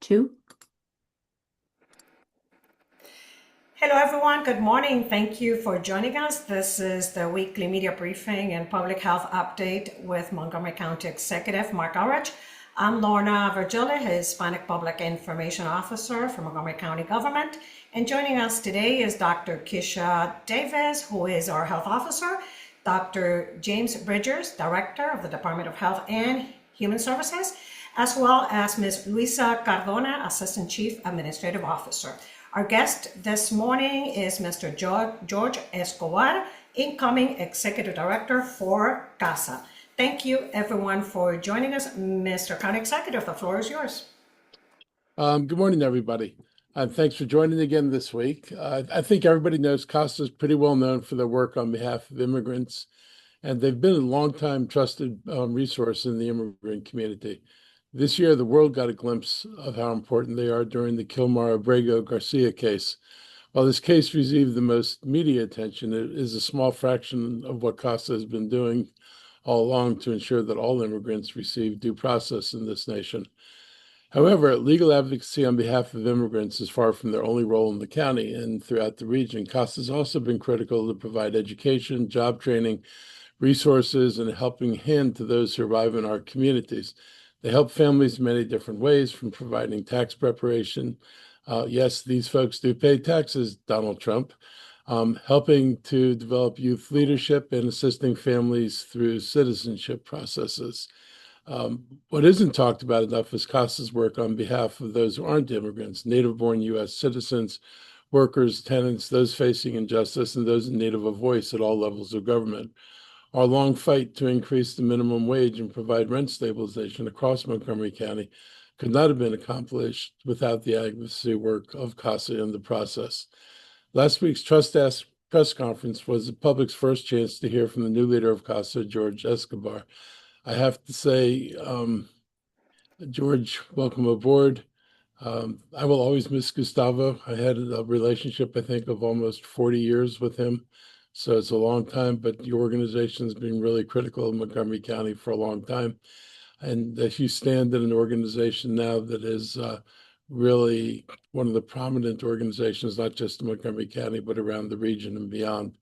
Two. Hello, everyone. Good morning. Thank you for joining us. This is the weekly media briefing and public health update with Montgomery County Executive Marc Elrich. I'm Lorna Virgili, Hispanic Public Information Officer for Montgomery County Government. And joining us today is Dr. Keisha Davis, who is our health officer, Dr. James Bridgers, Director of the Department of Health and Human Services, as well as Ms. Luisa Cardona, Assistant Chief Administrative Officer. Our guest this morning is Mr. George Escobar, incoming Executive Director for CASA. Thank you, everyone, for joining us. Mr. County Executive, the floor is yours. Good morning, everybody. Thanks for joining again this week. I think everybody knows CASA is pretty well known for their work on behalf of immigrants, and they've been a long-time trusted resource in the immigrant community. This year, the world got a glimpse of how important they are during the Kilmar Abrego Garcia case. While this case received the most media attention, it is a small fraction of what CASA has been doing all along to ensure that all immigrants receive due process in this nation. However, legal advocacy on behalf of immigrants is far from their only role in the county and throughout the region. CASA has also been critical to provide education, job training, resources, and a helping hand to those who arrive in our communities. They help families in many different ways, from providing tax preparation. Yes, these folks do pay taxes, Donald Trump. Helping to develop youth leadership and assisting families through citizenship processes. What isn't talked about enough is CASA's work on behalf of those who aren't immigrants, native-born U.S. citizens, workers, tenants, those facing injustice, and those in need of a voice at all levels of government. Our long fight to increase the minimum wage and provide rent stabilization across Montgomery County could not have been accomplished without the advocacy work of CASA in the process. Last week's Trust Ask press conference was the public's first chance to hear from the new leader of CASA, George Escobar. I have to say, George, welcome aboard. I will always miss Gustavo. I had a relationship, I think, of almost 40 years with him. So it's a long time, but your organization has been really critical in Montgomery County for a long time. And if you stand in an organization now that is really one of the prominent organizations, not just in Montgomery County, but around the region and beyond.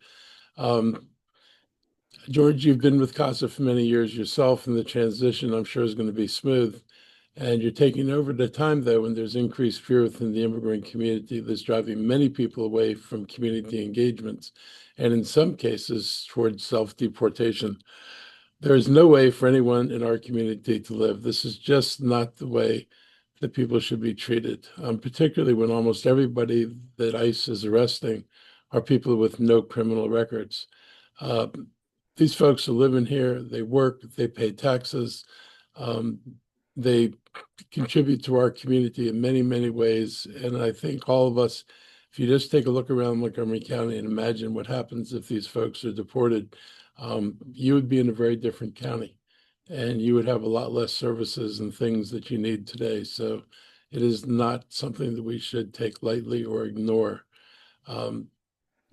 George, you've been with CASA for many years yourself, and the transition, I'm sure, is going to be smooth. And you're taking over at a time, though, when there's increased fear within the immigrant community that's driving many people away from community engagements, and in some cases, towards self-deportation. There is no way for anyone in our community to live. This is just not the way that people should be treated, particularly when almost everybody that ICE is arresting are people with no criminal records. These folks are living here, they work, they pay taxes, they contribute to our community in many, many ways. And I think all of us, if you just take a look around Montgomery County and imagine what happens if these folks are deported, you would be in a very different county and you would have a lot less services and things that you need today. So it is not something that we should take lightly or ignore.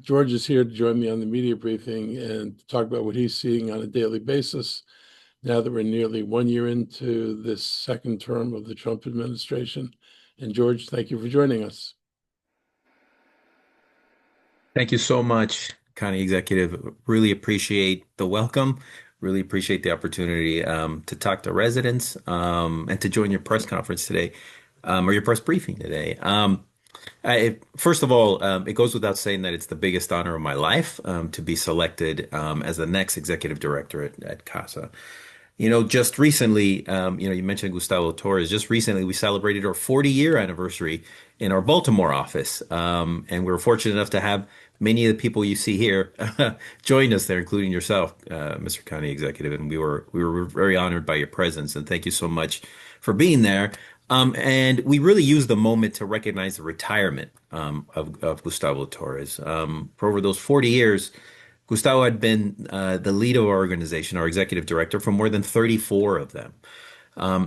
George is here to join me on the media briefing and talk about what he's seeing on a daily basis now that we're nearly 1 year into this second term of the Trump administration. And George, thank you for joining us. Thank you so much, County Executive. Really appreciate the welcome. Really appreciate the opportunity to talk to residents and to join your press conference today, or your press briefing today. First of all, it goes without saying that it's the biggest honor of my life to be selected as the next executive director at CASA. Just recently, you mentioned Gustavo Torres. Just recently, we celebrated our 40-year anniversary in our Baltimore office. And we were fortunate enough to have many of the people you see here join us there, including yourself, Mr. County Executive. And we were very honored by your presence. And thank you so much for being there. And we really used the moment to recognize the retirement of Gustavo Torres. For over those 40 years, Gustavo had been the lead of our organization, our executive director, for more than 34 of them.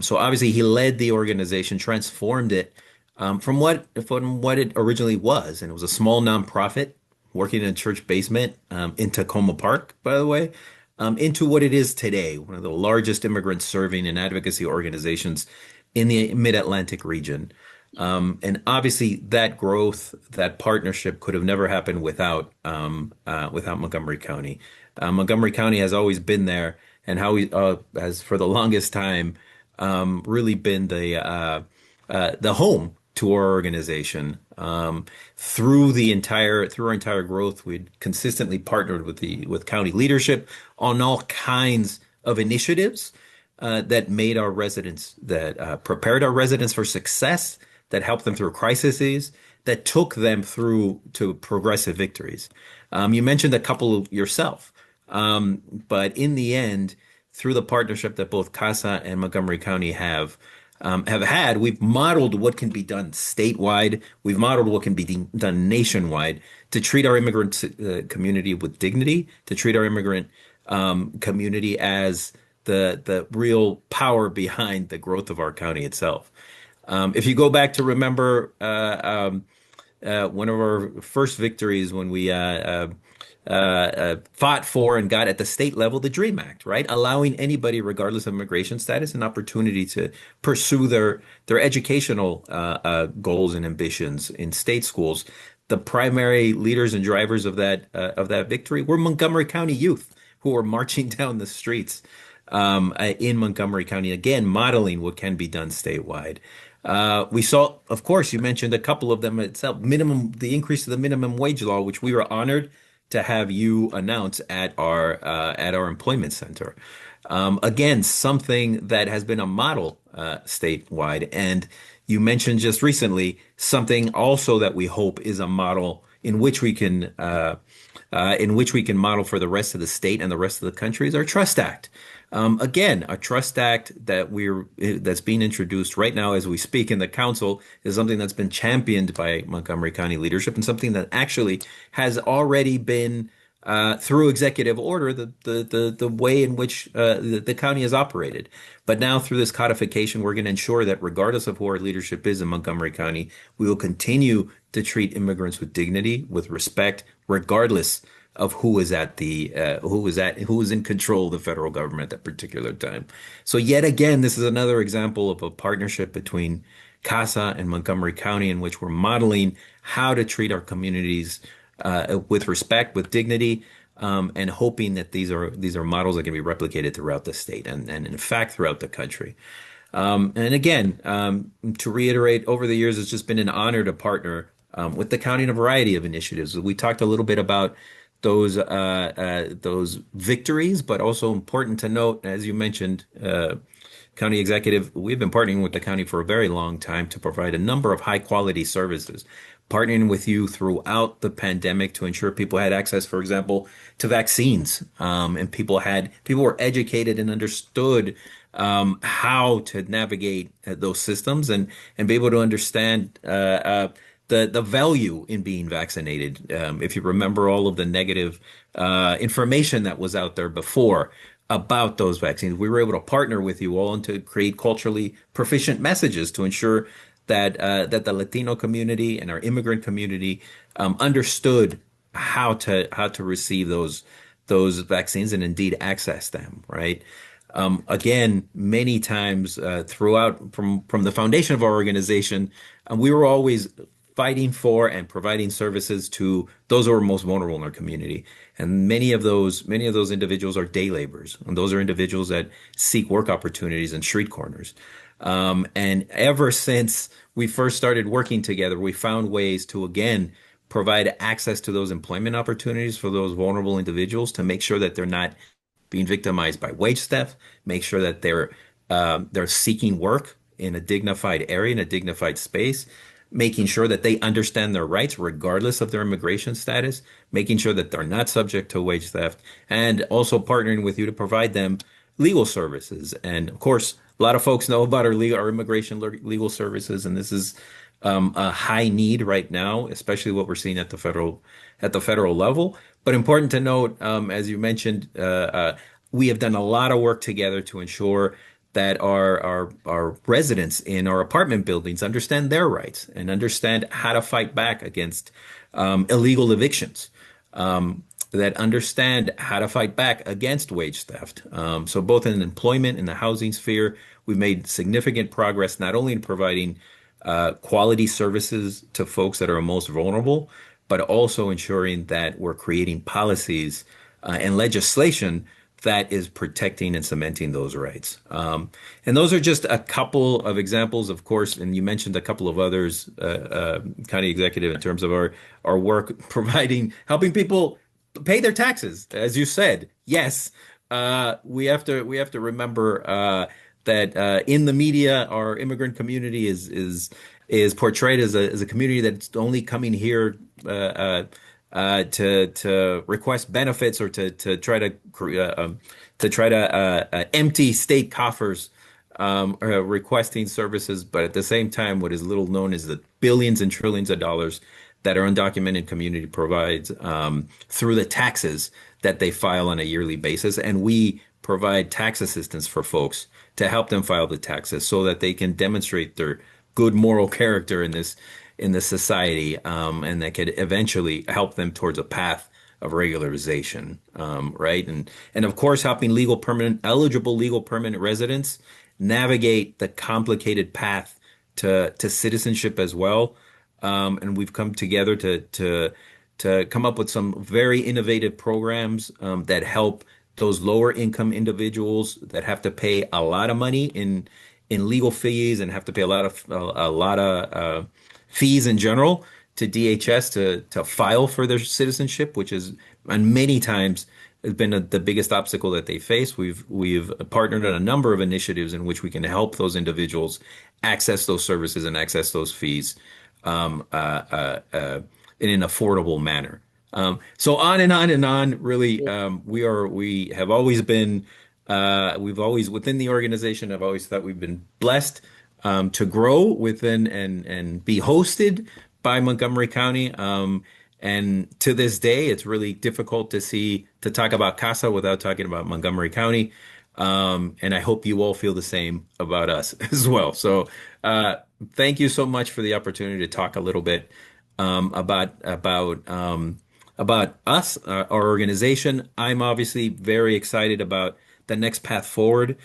So obviously he led the organization, transformed it from what it originally was. And it was a small nonprofit working in a church basement in Tacoma Park, by the way, into what it is today, one of the largest immigrant serving and advocacy organizations in the Mid-Atlantic region. And obviously, that growth, that partnership could have never happened without Montgomery County. Montgomery County has always been there, and how we has for the longest time really been the home to our organization. Through our entire growth, we'd consistently partnered with county leadership on all kinds of initiatives that made our residents that prepared our residents for success, that helped them through crises, that took them through to progressive victories. You mentioned a couple yourself, but in the end, through the partnership that both CASA and Montgomery County have had, we've modeled what can be done statewide. We've modeled what can be done nationwide to treat our immigrant community with dignity, to treat our immigrant community as the real power behind the growth of our county itself. If you go back to remember one of our first victories when we fought for and got at the state level the DREAM Act, right? Allowing anybody, regardless of immigration status, an opportunity to pursue their educational goals and ambitions in state schools. The primary leaders and drivers of that victory were Montgomery County youth who were marching down the streets in Montgomery County, again, modeling what can be done statewide. We saw, of course, you mentioned a couple of them itself, the increase of the minimum wage law, which we were honored to have you announce at our employment center. Again, something that has been a model statewide. And you mentioned just recently something also that we hope is a model in which we can model for the rest of the state and the rest of the country is our Trust Act. Again, a Trust Act that's being introduced right now as we speak in the council is something that's been championed by Montgomery County leadership and something that actually has already been through executive order the way in which the county has operated. But now through this codification, we're going to ensure that regardless of who our leadership is in Montgomery County, we will continue to treat immigrants with dignity, with respect, regardless of who is in control of the federal government at that particular time. So yet again, this is another example of a partnership between CASA and Montgomery County in which we're modeling how to treat our communities with respect, with dignity, and hoping that these are models that can be replicated throughout the state and in fact throughout the country. And again, to reiterate, over the years, it's just been an honor to partner with the county in a variety of initiatives. We talked a little bit about those victories, but also important to note, as you mentioned, County Executive, we've been partnering with the county for a very long time to provide a number of high quality services, partnering with you throughout the pandemic to ensure people had access, for example, to vaccines, and people were educated and understood how to navigate those systems and be able to understand the value in being vaccinated. If you remember all of the negative information that was out there before about those vaccines, we were able to partner with you all and to create culturally proficient messages to ensure that the Latino community and our immigrant community understood how to receive those vaccines and indeed access them, right? Again, many times throughout from the foundation of our organization, we were always fighting for and providing services to those who are most vulnerable in our community. And many of those individuals are day laborers, and those are individuals that seek work opportunities in street corners. And ever since we first started working together, we found ways to, again, provide access to those employment opportunities for those vulnerable individuals to make sure that they're not being victimized by wage theft, make sure that they're seeking work in a dignified area, in a dignified space, making sure that they understand their rights regardless of their immigration status, making sure that they're not subject to wage theft, and also partnering with you to provide them legal services. And of course, a lot of folks know about our immigration legal services, and this is a high need right now, especially what we're seeing at the federal level. But important to note, as you mentioned, we have done a lot of work together to ensure that our residents in our apartment buildings understand their rights and understand how to fight back against illegal evictions. that understand how to fight back against wage theft. So both in employment and the housing sphere, we've made significant progress, not only in providing quality services to folks that are most vulnerable, but also ensuring that we're creating policies and legislation that is protecting and cementing those rights. And those are just a couple of examples, of course, and you mentioned a couple of others, county executive, in terms of our work providing, helping people pay their taxes. As you said, yes, we have to remember that in the media, our immigrant community is portrayed as a community that's only coming here to request benefits or to try to empty state coffers, requesting services. But at the same time, what is little known is the billions and trillions of dollars that our undocumented community provides through the taxes that they file on a yearly basis, and we provide tax assistance for folks to help them file the taxes so that they can demonstrate their good moral character in this society, and that could eventually help them towards a path of regularization, right? And of course, helping eligible legal permanent residents navigate the complicated path to citizenship as well. And we've come together to come up with some very innovative programs that help those lower income individuals that have to pay a lot of money in legal fees and have to pay a lot of fees in general to DHS to file for their citizenship, which is, and many times has been the biggest obstacle that they face. We've partnered on a number of initiatives in which we can help those individuals access those services and access those fees in an affordable manner. So on and on and on. Really, we have always been we've always within the organization. I've always thought we've been blessed to grow within and be hosted by Montgomery County. And to this day, it's really difficult to talk about CASA without talking about Montgomery County. And I hope you all feel the same about us as well. So thank you so much for the opportunity to talk a little bit about us, our organization. I'm obviously very excited about the next path forward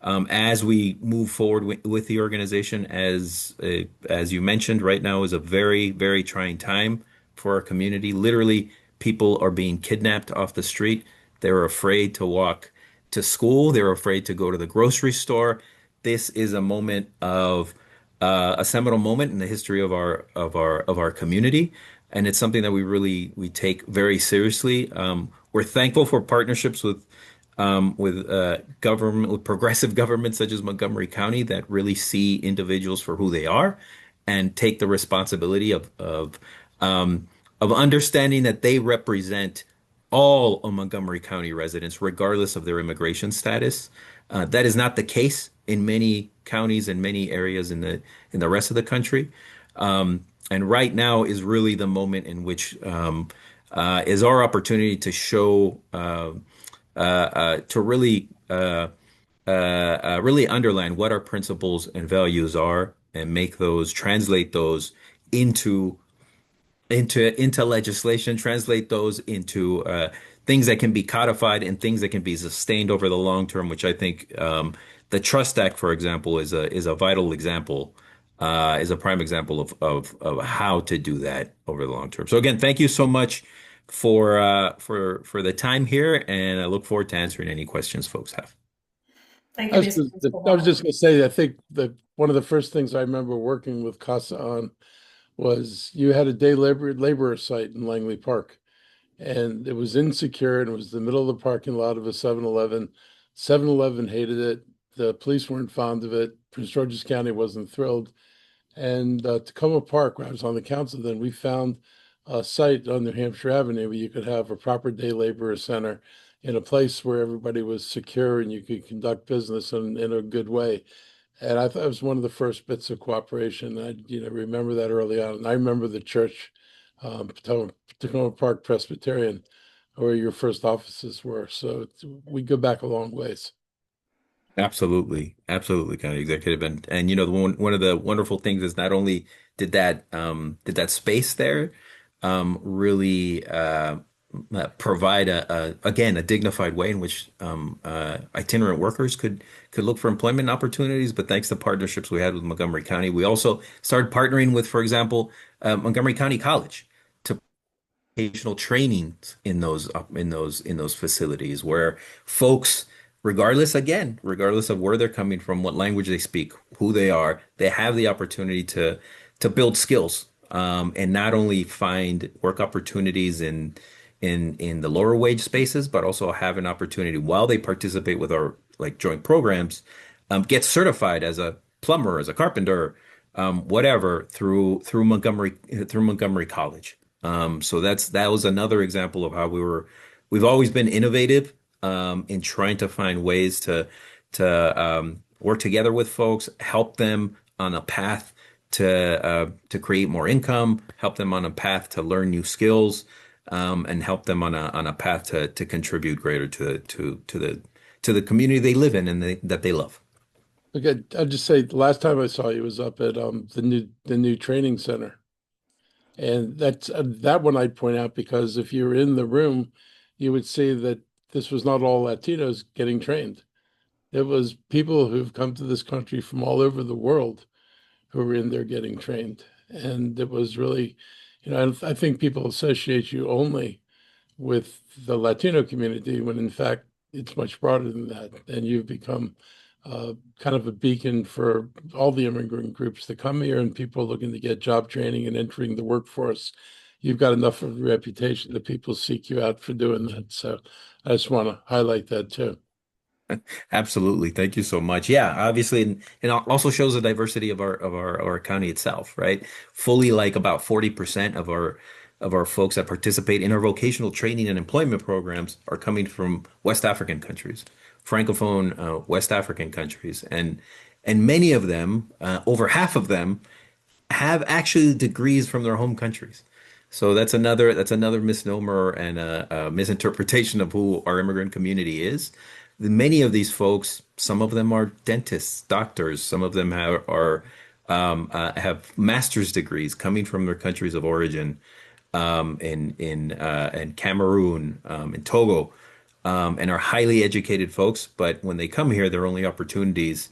as we move forward with the organization. As you mentioned, right now is a very, very trying time for our community. Literally, people are being kidnapped off the street. They're afraid to walk to school. They're afraid to go to the grocery store. This is a moment of a seminal moment in the history of our community, and it's something that we take very seriously. We're thankful for partnerships with progressive governments such as Montgomery County that really see individuals for who they are and take the responsibility of understanding that they represent all of Montgomery County residents, regardless of their immigration status. That is not the case in many counties and many areas in the rest of the country. And right now is really the moment in which is our opportunity to show to really underline what our principles and values are and translate those into legislation, translate those into things that can be codified and things that can be sustained over the long term, which I think the Trust Act, for example, is a vital example, is a prime example of how to do that over the long term. So again, thank you so much for the time here, and I look forward to answering any questions folks have. Thank I you, was Mr. just, Principal I was Warren. just going to say, I think that one of the first things I remember working with CASA on was you had a day laborer site in Langley Park, and it was insecure, and it was the middle of the parking lot of a 7-Eleven. 7-Eleven hated it. The police weren't fond of it. Prince George's County wasn't thrilled. And Tacoma Park, where I was on the council then, we found a site on New Hampshire Avenue where you could have a proper day laborer center in a place where everybody was secure and you could conduct business in a good way. And I thought it was one of the first bits of cooperation. I, remember that early on. And I remember the church, Tacoma Park Presbyterian, where your first offices were. So we go back a long ways. Absolutely, absolutely, County Executive, and one of the wonderful things is not only did that space there really provide again a dignified way in which itinerant workers could look for employment opportunities. But thanks to partnerships we had with Montgomery County, we also started partnering with, for example, Montgomery County College to vocational trainings in those facilities where folks, regardless of where they're coming from, what language they speak, who they are, they have the opportunity to build skills, and not only find work opportunities in the lower wage spaces, but also have an opportunity while they participate with our like joint programs, get certified as a plumber, as a carpenter, whatever through Montgomery College. So that was another example of how we've always been innovative in trying to find ways to work together with folks, help them on a path to create more income, help them on a path to learn new skills, and help them on a path to contribute greater to the community they live in and that they love. Okay, I'll just say the last time I saw you was up at the new training center. And that's that one I'd point out because if you were in the room, you would see that this was not all Latinos getting trained. It was people who've come to this country from all over the world who were in there getting trained. And it was really, I think people associate you only with the Latino community when in fact it's much broader than that. And you've become kind of a beacon for all the immigrant groups that come here and people looking to get job training and entering the workforce. You've got enough of a reputation that people seek you out for doing that. So I just want to highlight that too. Absolutely. Thank you so much. Yeah, obviously, and it also shows the diversity of our county itself, right? Fully like about 40% of our folks that participate in our vocational training and employment programs are coming from West African countries, Francophone West African countries, and many of them, over half of them, have actually degrees from their home countries. So that's another misnomer and a misinterpretation of who our immigrant community is. Many of these folks, some of them are dentists, doctors, some of them have master's degrees coming from their countries of origin, in Cameroon, in Togo, and are highly educated folks. But when they come here, their only opportunities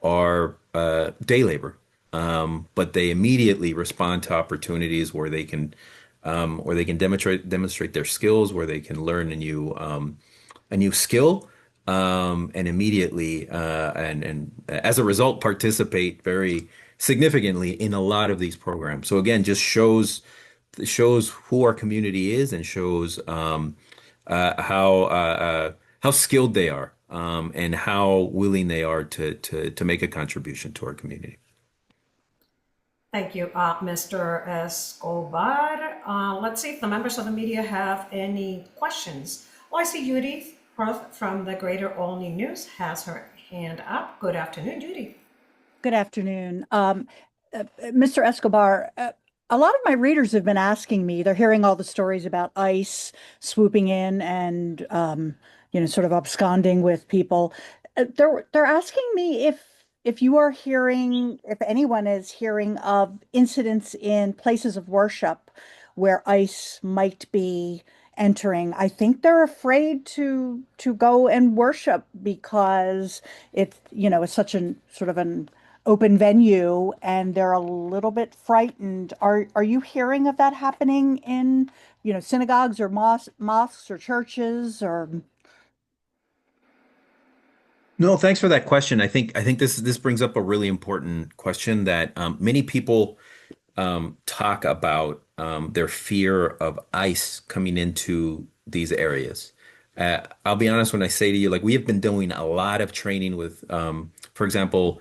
are day labor. But they immediately respond to opportunities where they can demonstrate their skills, where they can learn a new skill, and immediately and as a result participate very significantly in a lot of these programs. So again, just shows who our community is and shows how skilled they are, and how willing they are to make a contribution to our community. Thank you, Mr. Escobar. Let's see if the members of the media have any questions. Well, I see Judy from the Greater Olney News has her hand up. Good afternoon, Judy. Good afternoon. Mr. Escobar, a lot of my readers have been asking me, they're hearing all the stories about ICE swooping in and, sort of absconding with people. They're asking me if you are hearing, if anyone is hearing of incidents in places of worship where ICE might be entering. I think they're afraid to go and worship because it's such an sort of an open venue and they're a little bit frightened. Are you hearing of that happening in, synagogues or mosques or churches or? No, thanks for that question. I think this brings up a really important question that many people talk about, their fear of ICE coming into these areas. I'll be honest when I say to you, like we have been doing a lot of training with, for example,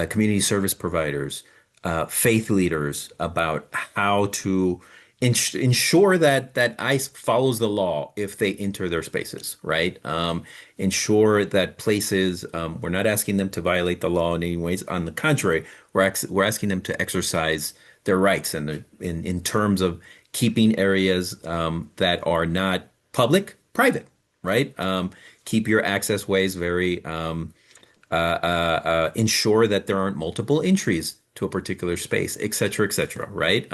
community service providers, faith leaders about how to ensure that ICE follows the law if they enter their spaces, right? Ensure that places, we're not asking them to violate the law in any ways. On the contrary, we're asking them to exercise their rights and in terms of keeping areas that are not public, private, right? Keep your access ways very ensure that there aren't multiple entries to a particular space, et cetera, right?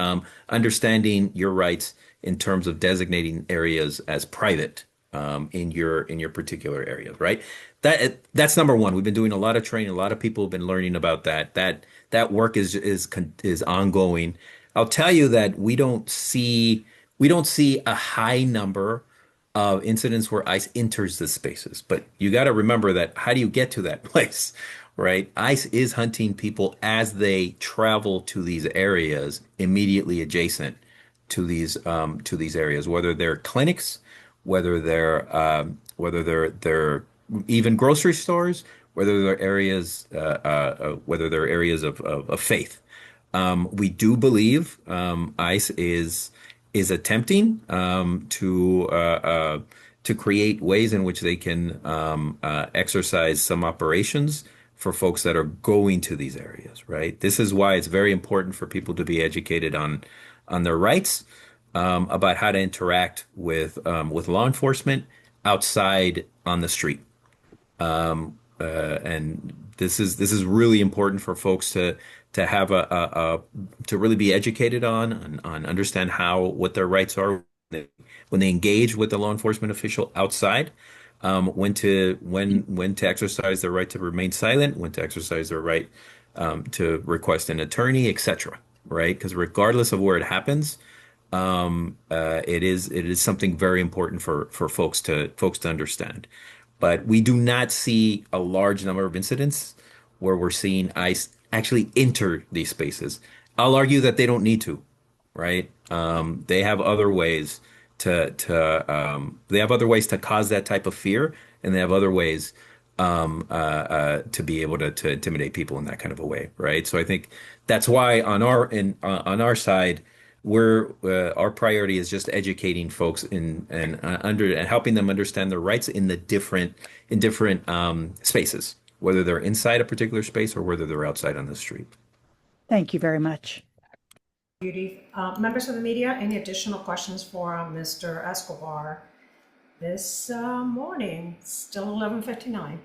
Understanding your rights in terms of designating areas as private in your particular areas, right? That's number one. We've been doing a lot of training. A lot of people have been learning about that. That work is ongoing. I'll tell you that we don't see a high number of incidents where ICE enters the spaces. But you got to remember that how do you get to that place, right? ICE is hunting people as they travel to these areas immediately adjacent to these areas, whether they're clinics, whether they're even grocery stores, whether they're areas of faith. We do believe ICE is attempting to create ways in which they can exercise some operations for folks that are going to these areas, right? This is why it's very important for people to be educated on their rights, about how to interact with law enforcement outside on the street. And this is really important for folks to have to really be educated on understand what their rights are when they engage with the law enforcement official outside, when to exercise their right to remain silent, when to exercise their right to request an attorney, etc. Right? Because regardless of where it happens, it is something very important for folks to understand. But we do not see a large number of incidents where we're seeing ICE actually enter these spaces. I'll argue that they don't need to, right? They have other ways to cause that type of fear, and they have other ways to be able to intimidate people in that kind of a way, right? So I think that's why on our side, our priority is just educating folks and helping them understand their rights in different spaces, whether they're inside a particular space or whether they're outside on the street. Thank you very much. Judy. Members of the media, any additional questions for Mr. Escobar this morning? Still 11:59.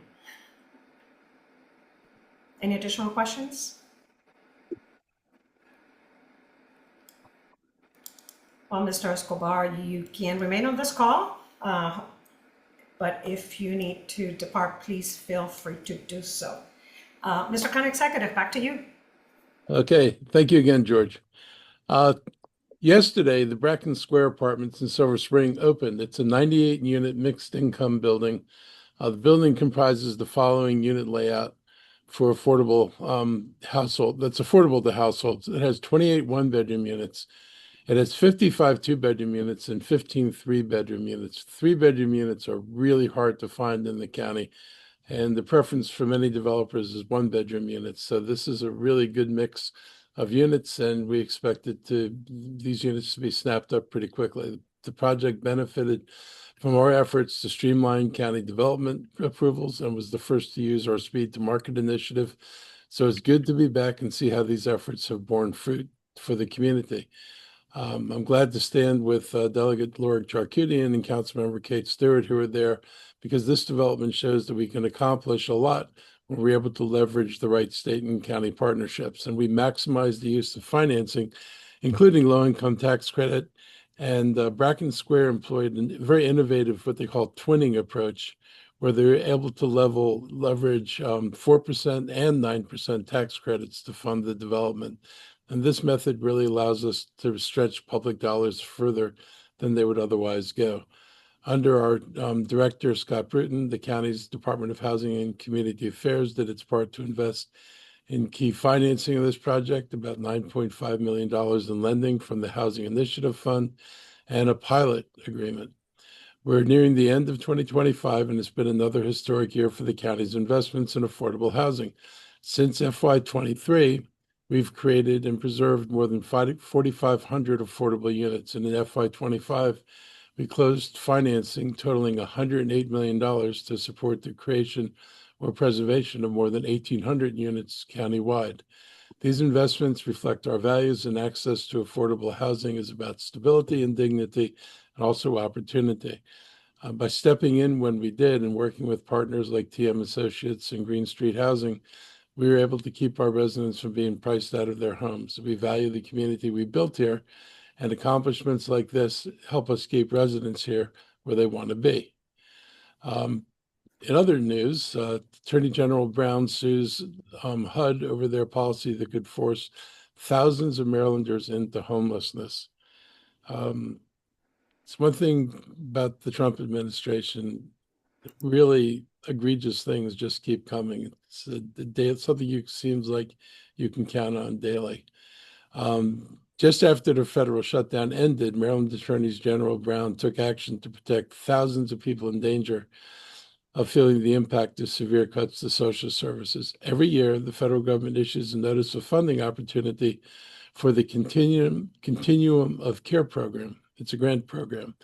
Any additional questions? Well, Mr. Escobar, you can remain on this call, but if you need to depart, please feel free to do so. Mr. County Executive, back to you. Okay, thank you again, George. Yesterday, the Bracken Square Apartments in Silver Spring opened. It's a 98-unit mixed income building. The building comprises the following unit layout for affordable household. That's affordable to households. It has 28 one-bedroom units. It has 55 two-bedroom units and 15 three-bedroom units. Three-bedroom units are really hard to find in the county, and the preference for many developers is one-bedroom units. So this is a really good mix of units, and we expect these units to be snapped up pretty quickly. The project benefited from our efforts to streamline county development approvals and was the first to use our speed to market initiative. So it's good to be back and see how these efforts have borne fruit for the community. I'm glad to stand with Delegate Laura Charkoudian and Councilmember Kate Stewart, who are there, because this development shows that we can accomplish a lot when we're able to leverage the right state and county partnerships. And we maximize the use of financing, including low-income tax credit. And Bracken Square employed a very innovative, what they call twinning approach, where they're able to leverage 4% and 9% tax credits to fund the development. And this method really allows us to stretch public dollars further than they would otherwise go. Under our director, Scott Bruton, the county's Department of Housing and Community Affairs did its part to invest in key financing of this project, about $9.5 million in lending from the Housing Initiative Fund and a pilot agreement. We're nearing the end of 2025, and it's been another historic year for the county's investments in affordable housing. Since FY23, we've created and preserved more than 4,500 affordable units, and in FY25, we closed financing totaling $108 million to support the creation or preservation of more than 1,800 units countywide. These investments reflect our values, and access to affordable housing is about stability and dignity, and also opportunity. By stepping in when we did and working with partners like TM Associates and Green Street Housing, we were able to keep our residents from being priced out of their homes. We value the community we built here, and accomplishments like this help us keep residents here where they want to be. In other news, Attorney General Brown sues HUD over their policy that could force thousands of Marylanders into homelessness. It's one thing about the Trump administration, really egregious things just keep coming. It's something you seems like you can count on daily. Just after the federal shutdown ended, Maryland Attorney General Brown took action to protect thousands of people in danger of feeling the impact of severe cuts to social services. Every year, the federal government issues a notice of funding opportunity for the Continuum of Care program. It's a grant program.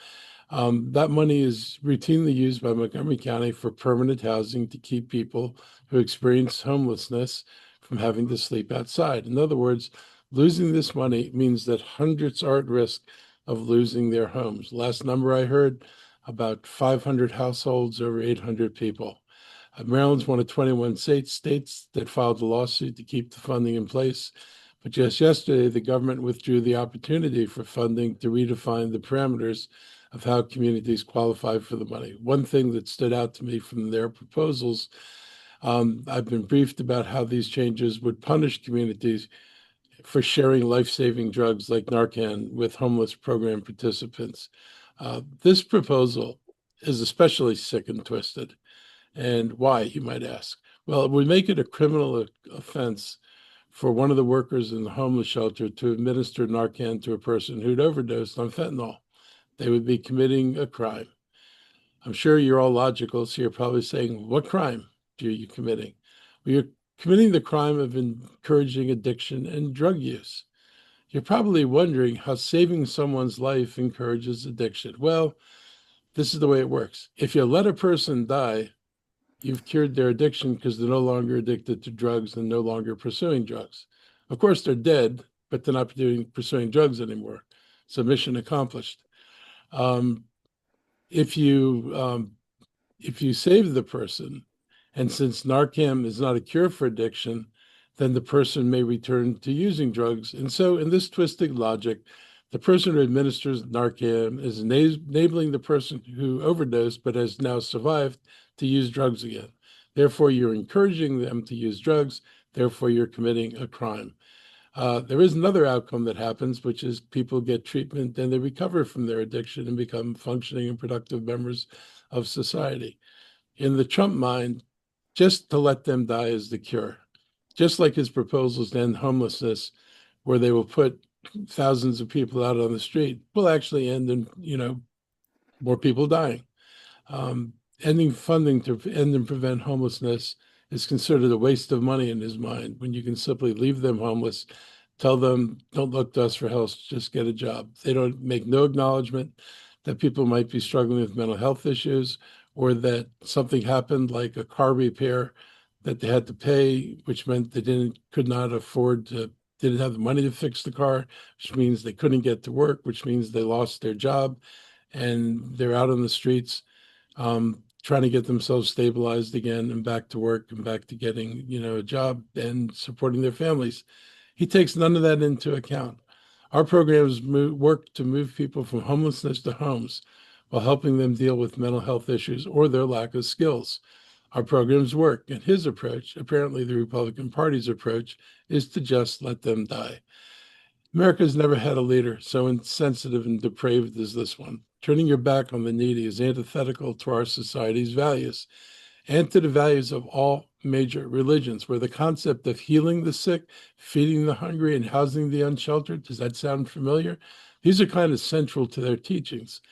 That money is routinely used by Montgomery County for permanent housing to keep people who experience homelessness from having to sleep outside. In other words, losing this money means that hundreds are at risk of losing their homes. Last number I heard, about 500 households, over 800 people. Maryland's one of 21 states that filed a lawsuit to keep the funding in place. But just yesterday, the government withdrew the opportunity for funding to redefine the parameters of how communities qualify for the money. One thing that stood out to me from their proposals, I've been briefed about how these changes would punish communities for sharing life-saving drugs like Narcan with homeless program participants. This proposal is especially sick and twisted. And why, you might ask? Well, it would make it a criminal offense for one of the workers in the homeless shelter to administer Narcan to a person who'd overdosed on fentanyl. They would be committing a crime. I'm sure you're all logical, so you're probably saying, what crime are you committing? Well, you're committing the crime of encouraging addiction and drug use. You're probably wondering how saving someone's life encourages addiction. Well, this is the way it works. If you let a person die, you've cured their addiction because they're no longer addicted to drugs and no longer pursuing drugs. Of course, they're dead, but they're not pursuing drugs anymore. So mission accomplished. Um, if you save the person, and since Narcan is not a cure for addiction, then the person may return to using drugs. And so, in this twisted logic, the person who administers Narcan is enabling the person who overdosed but has now survived to use drugs again. Therefore, you're encouraging them to use drugs. Therefore, you're committing a crime. There is another outcome that happens, which is people get treatment and they recover from their addiction and become functioning and productive members of society. In the Trump mind, just to let them die is the cure. Just like his proposals to end homelessness, where they will put thousands of people out on the street, will actually end in, more people dying. Ending funding to end and prevent homelessness is considered a waste of money in his mind when you can simply leave them homeless, tell them, don't look to us for help, just get a job. They don't make no acknowledgement that people might be struggling with mental health issues or that something happened like a car repair that they had to pay, which meant they didn't have the money to fix the car, which means they couldn't get to work, which means they lost their job and they're out on the streets trying to get themselves stabilized again and back to work and back to getting, a job and supporting their families. He takes none of that into account. Our programs work to move people from homelessness to homes while helping them deal with mental health issues or their lack of skills. Our programs work, and his approach, apparently the Republican Party's approach, is to just let them die. America's never had a leader so insensitive and depraved as this one. Turning your back on the needy is antithetical to our society's values and to the values of all major religions, where the concept of healing the sick, feeding the hungry, and housing the unsheltered, does that sound familiar? These are kind of central to their teachings.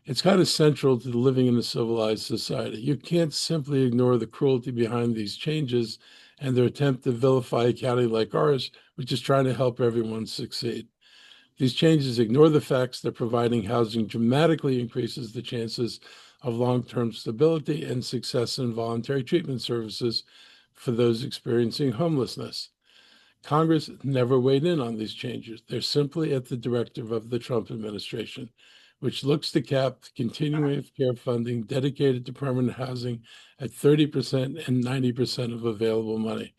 It's kind of central to living in a civilized society. You can't simply ignore the cruelty behind these changes and their attempt to vilify a county like ours, which is trying to help everyone succeed. These changes ignore the facts that providing housing dramatically increases the chances of long-term stability and success in voluntary treatment services for those experiencing homelessness. Congress never weighed in on these changes. They're simply at the directive of the Trump administration, which looks to cap continuing of care funding dedicated to permanent housing at 30% and 90% of available money.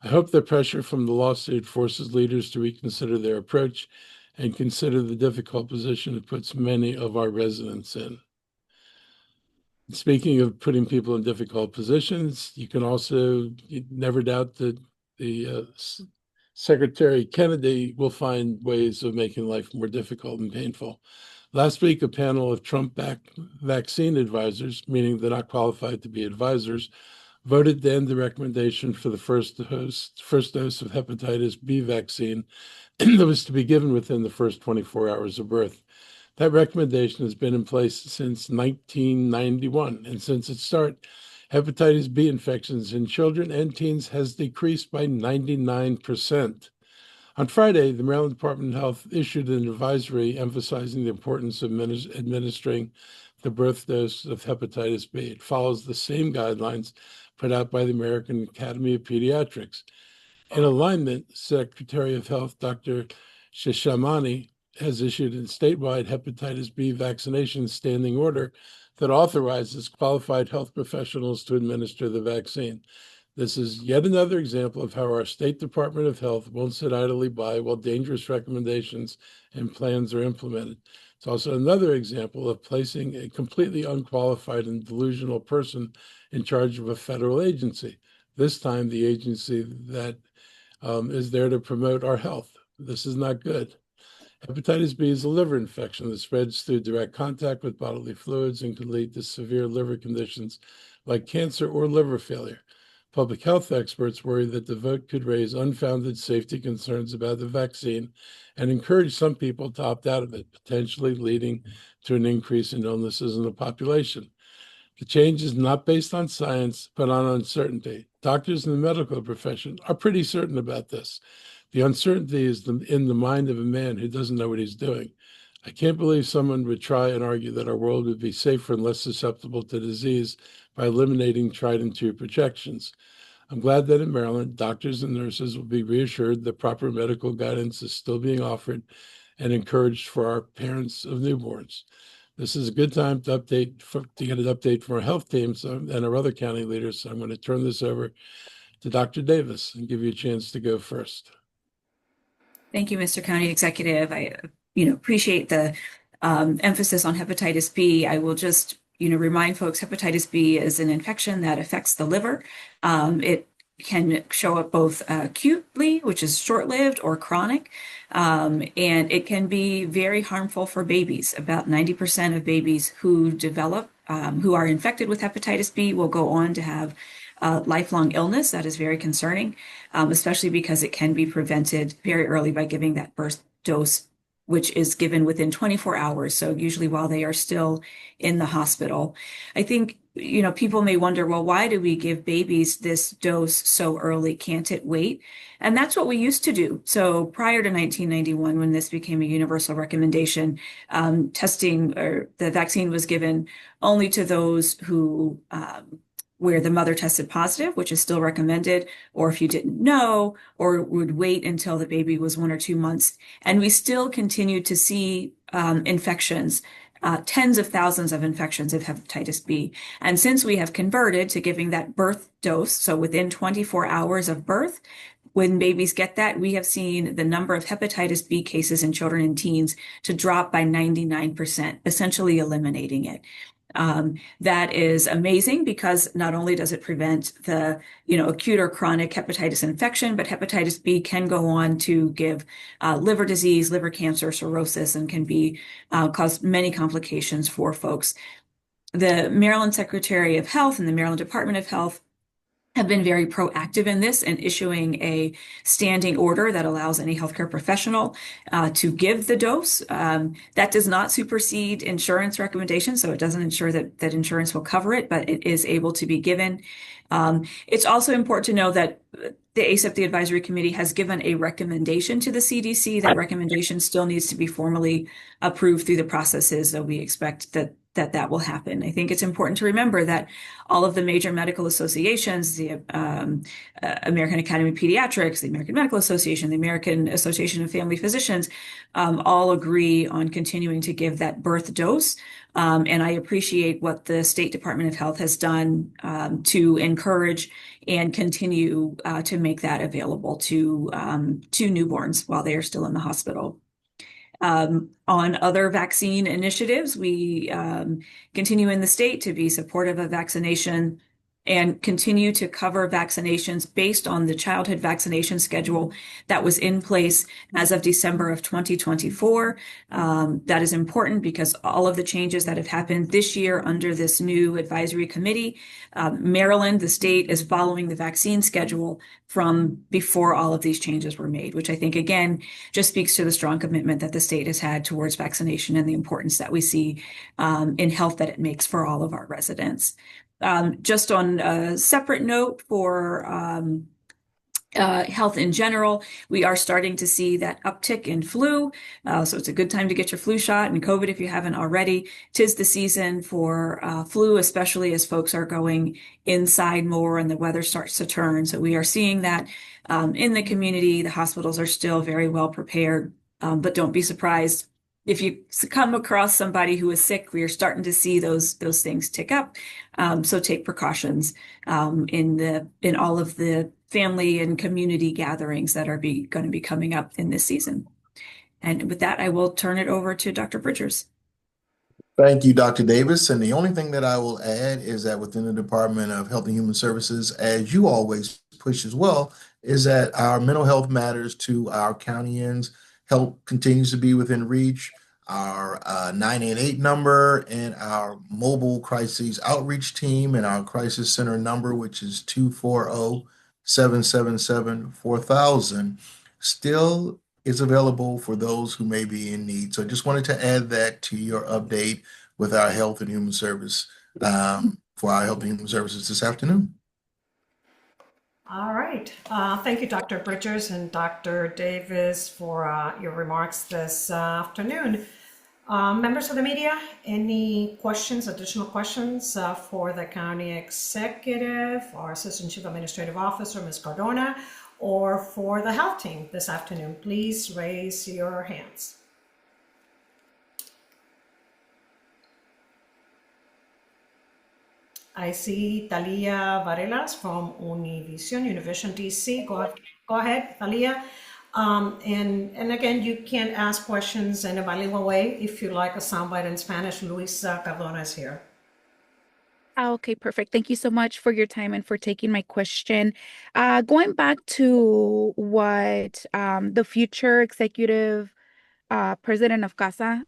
I hope the pressure from the lawsuit forces leaders to reconsider their approach and consider the difficult position it puts many of our residents in. Speaking of putting people in difficult positions, you can also never doubt that the Secretary Kennedy will find ways of making life more difficult and painful. Last week, a panel of Trump-backed vaccine advisors, meaning they're not qualified to be advisors, voted to end the recommendation for the first dose of hepatitis B vaccine that was to be given within the first 24 hours of birth. That recommendation has been in place since 1991, and since its start, hepatitis B infections in children and teens has decreased by 99%. On Friday, the Maryland Department of Health issued an advisory emphasizing the importance of administering the birth dose of hepatitis B. It follows the same guidelines put out by the American Academy of Pediatrics. In alignment, Secretary of Health Dr. Shishamani has issued a statewide hepatitis B vaccination standing order that authorizes qualified health professionals to administer the vaccine. This is yet another example of how our State Department of Health won't sit idly by while dangerous recommendations and plans are implemented. It's also another example of placing a completely unqualified and delusional person in charge of a federal agency, this time the agency that is there to promote our health. This is not good. Hepatitis B is a liver infection that spreads through direct contact with bodily fluids and can lead to severe liver conditions like cancer or liver failure. Public health experts worry that the vote could raise unfounded safety concerns about the vaccine and encourage some people to opt out of it, potentially leading to an increase in illnesses in the population. The change is not based on science, but on uncertainty. Doctors in the medical profession are pretty certain about this. The uncertainty is in the mind of a man who doesn't know what he's doing. I can't believe someone would try and argue that our world would be safer and less susceptible to disease by eliminating tried and true projections. I'm glad that in Maryland, doctors and nurses will be reassured that proper medical guidance is still being offered and encouraged for our parents of newborns. This is a good time to get an update from our health teams and our other county leaders. So I'm going to turn this over to Dr. Davis and give you a chance to go first. Thank you, Mr. County Executive. I, appreciate the emphasis on hepatitis B. I will just, remind folks hepatitis B is an infection that affects the liver. It can show up both acutely, which is short-lived, or chronic, and it can be very harmful for babies. About 90% of babies who who are infected with hepatitis B will go on to have lifelong illness. That is very concerning, especially because it can be prevented very early by giving that first dose, which is given within 24 hours. So usually while they are still in the hospital. I think, people may wonder, well, why do we give babies this dose so early? Can't it wait? And that's what we used to do. So prior to 1991, when this became a universal recommendation, testing or the vaccine was given only to those who where the mother tested positive, which is still recommended, or if you didn't know, or would wait until the baby was 1 or 2 months. And we still continued to see infections, tens of thousands of infections of hepatitis B. And since we have converted to giving that birth dose, so within 24 hours of birth, when babies get that, we have seen the number of hepatitis B cases in children and teens to drop by 99%, essentially eliminating it. That is amazing because not only does it prevent the, acute or chronic hepatitis infection, but hepatitis B can go on to give liver disease, liver cancer, cirrhosis, and can cause many complications for folks. The Maryland Secretary of Health and the Maryland Department of Health have been very proactive in this and issuing a standing order that allows any healthcare professional to give the dose. That does not supersede insurance recommendations, so it doesn't ensure that insurance will cover it, but it is able to be given. It's also important to know that the ACIP, the advisory committee, has given a recommendation to the CDC. That recommendation still needs to be formally approved through the processes, so we expect that that will happen. I think it's important to remember that all of the major medical associations, the American Academy of Pediatrics, the American Medical Association, the American Association of Family Physicians, all agree on continuing to give that birth dose. And I appreciate what the State Department of Health has done to encourage and continue to make that available to newborns while they are still in the hospital. On other vaccine initiatives, we continue in the state to be supportive of vaccination and continue to cover vaccinations based on the childhood vaccination schedule that was in place as of December of 2024. That is important because all of the changes that have happened this year under this new advisory committee, Maryland, the state, is following the vaccine schedule from before all of these changes were made, which I think, again, just speaks to the strong commitment that the state has had towards vaccination and the importance that we see in health that it makes for all of our residents. Just on a separate note for health in general, we are starting to see that uptick in flu. So it's a good time to get your flu shot, and COVID if you haven't already. 'Tis the season for flu, especially as folks are going inside more and the weather starts to turn. So we are seeing that in the community. The hospitals are still very well prepared, but don't be surprised if you come across somebody who is sick. We are starting to see those things tick up. So take precautions in all of the family and community gatherings that are going to be coming up in this season. And with that, I will turn it over to Dr. Bridgers. Thank you, Dr. Davis. And the only thing that I will add is that within the Department of Health and Human Services, as you always push as well, is that our mental health matters to our countyans. Help continues to be within reach. Our 988 number and our mobile crises outreach team and our crisis center number, which is 240-777-4000, still is available for those who may be in need. So I just wanted to add that to your update with our Health and Human Service, for our Health and Human Services this afternoon. All right. Thank you, Dr. Bridgers and Dr. Davis, for your remarks this afternoon. Members of the media, any questions, additional questions for the county executive or Assistant Chief Administrative Officer, Ms. Cardona, or for the health team this afternoon? Please raise your hands. I see Talia Varelas from Univision DC. Go ahead, Talia. And again, you can ask questions in a bilingual way. If you like a soundbite in Spanish, Luis Cardona is here. Okay, perfect. Thank you so much for your time and for taking my question. Going back to what the future executive president of CASA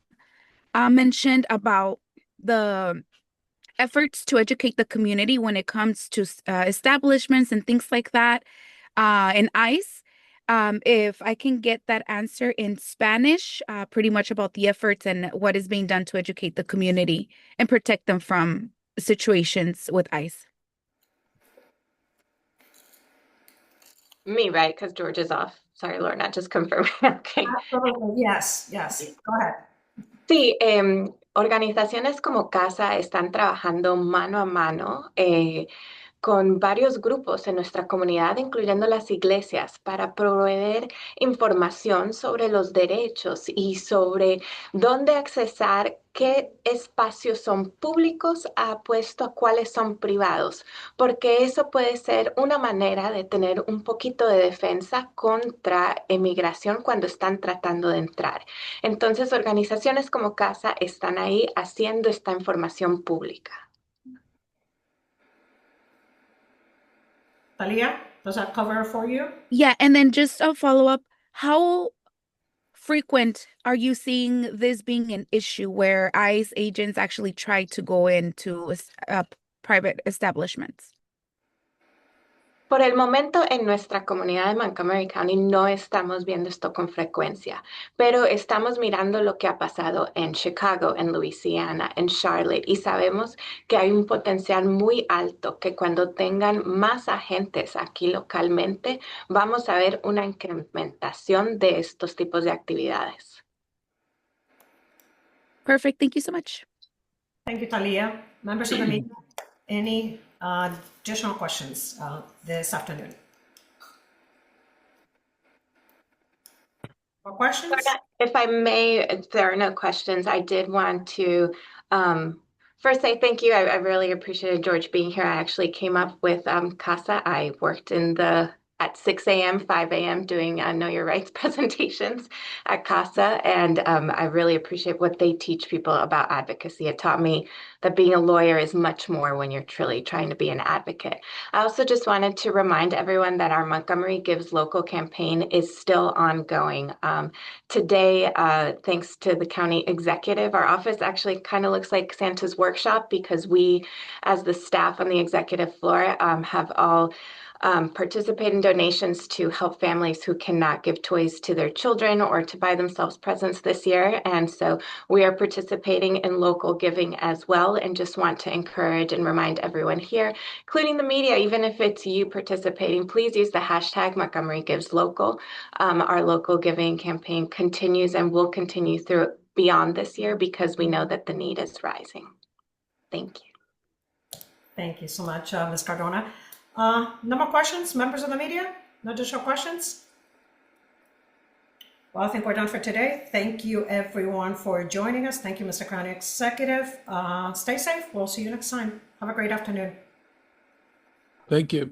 mentioned about the efforts to educate the community when it comes to establishments and things like that, and ICE. If I can get that answer in Spanish, pretty much about the efforts and what is being done to educate the community and protect them from situations with ICE. Me, right? Because George is off. Sorry, Lorna, just confirm. Okay. Absolutely. Yes. Go ahead. Sí, organizaciones como CASA están trabajando mano a mano con varios grupos en nuestra comunidad, incluyendo las iglesias, para proveer información sobre los derechos y sobre dónde accesar, qué espacios son públicos apuesto a cuáles son privados, porque eso puede ser una manera de tener un poquito de defensa contra emigración cuando están tratando de entrar. Entonces, organizaciones como CASA están ahí haciendo esta información pública. Talia, does that cover for you? Yeah, and then just a follow-up, how frequent are you seeing this being an issue where ICE agents actually try to go into private establishments? Por el momento, en nuestra comunidad de Montgomery County no estamos viendo esto con frecuencia, pero estamos mirando lo que ha pasado en Chicago, en Louisiana, en Charlotte, y sabemos que hay un potencial muy alto que cuando tengan más agentes aquí localmente, vamos a ver una incrementación de estos tipos de actividades. Perfect. Thank you so much. Thank you, Talia. Members of the media, any additional questions this afternoon? More questions? If I may, if there are no questions, I did want to first say thank you. I really appreciated George being here. I actually came up with CASA. I worked at 6 a.m., 5 a.m. doing Know Your Rights presentations at CASA. And I really appreciate what they teach people about advocacy. It taught me that being a lawyer is much more when you're truly trying to be an advocate. I also just wanted to remind everyone that our Montgomery Gives Local campaign is still ongoing. Today, thanks to the county executive, our office actually kind of looks like Santa's workshop because we, as the staff on the executive floor, have all participate in donations to help families who cannot give toys to their children or to buy themselves presents this year. And so we are participating in local giving as well, and just want to encourage and remind everyone here, including the media, even if it's you participating, please use the hashtag Montgomery Gives Local. Our local giving campaign continues and will continue through beyond this year because we know that the need is rising. Thank you. Thank you so much, Ms. Cardona. No more questions, members of the media? No additional questions? Well, I think we're done for today. Thank you, everyone, for joining us. Thank you, Mr. County Executive. Stay safe. We'll see you next time. Have a great afternoon. Thank you.